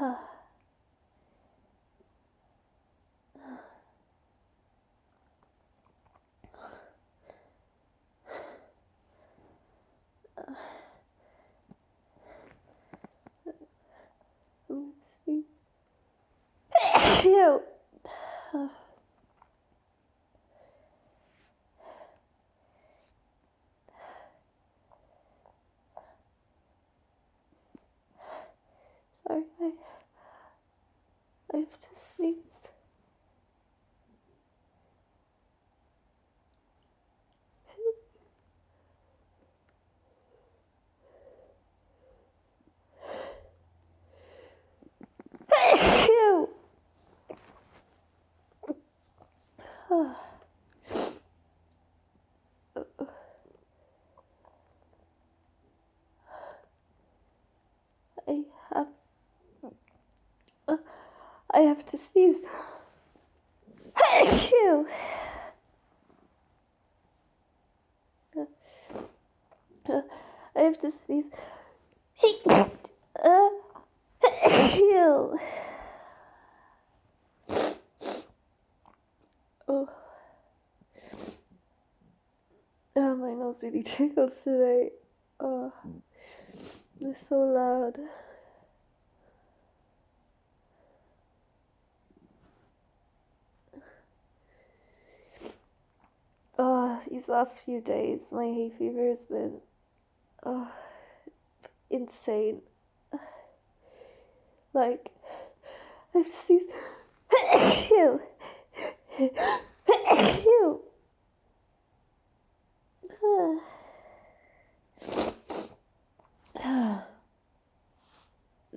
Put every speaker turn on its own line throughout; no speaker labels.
Ew. Sorry, I have to sneeze. Ew. I have to sneeze. Ew. I have to sneeze. Ew. Oh. Oh, my nose really tickles today. Oh, they're so loud. Oh, these last few days, my hay fever has been insane. Like, I have to sneeze. Ew. Ew.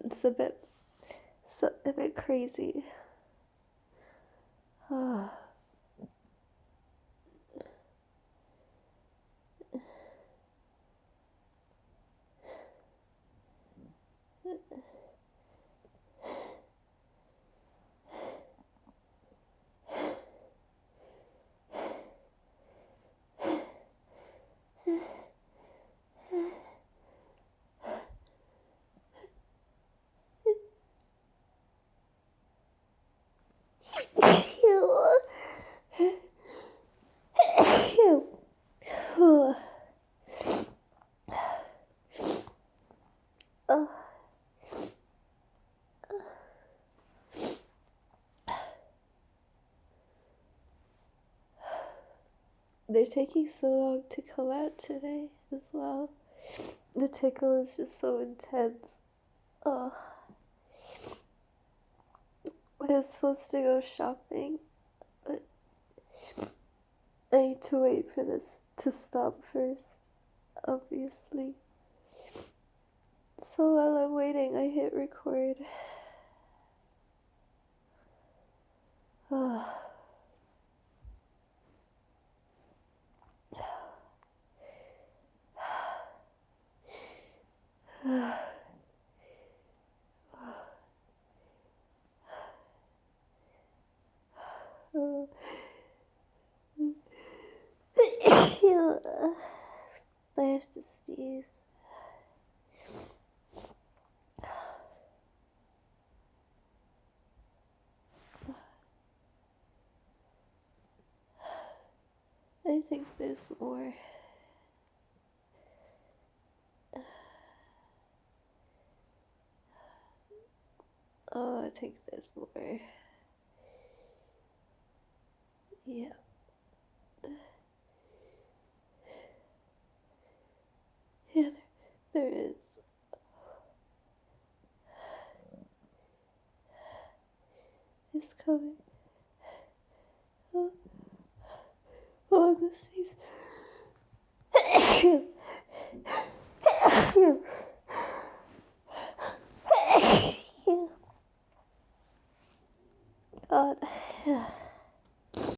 It's a bit crazy. They're taking so long to come out today as well. The tickle is just so intense. I was supposed to go shopping, but I need to wait for this to stop first, obviously. So while I'm waiting, I hit record. I have to sneeze. I think there's more. Oh, I think there's more. Yeah. Yeah, there is. It's coming. Oh, I'm gonna sneeze.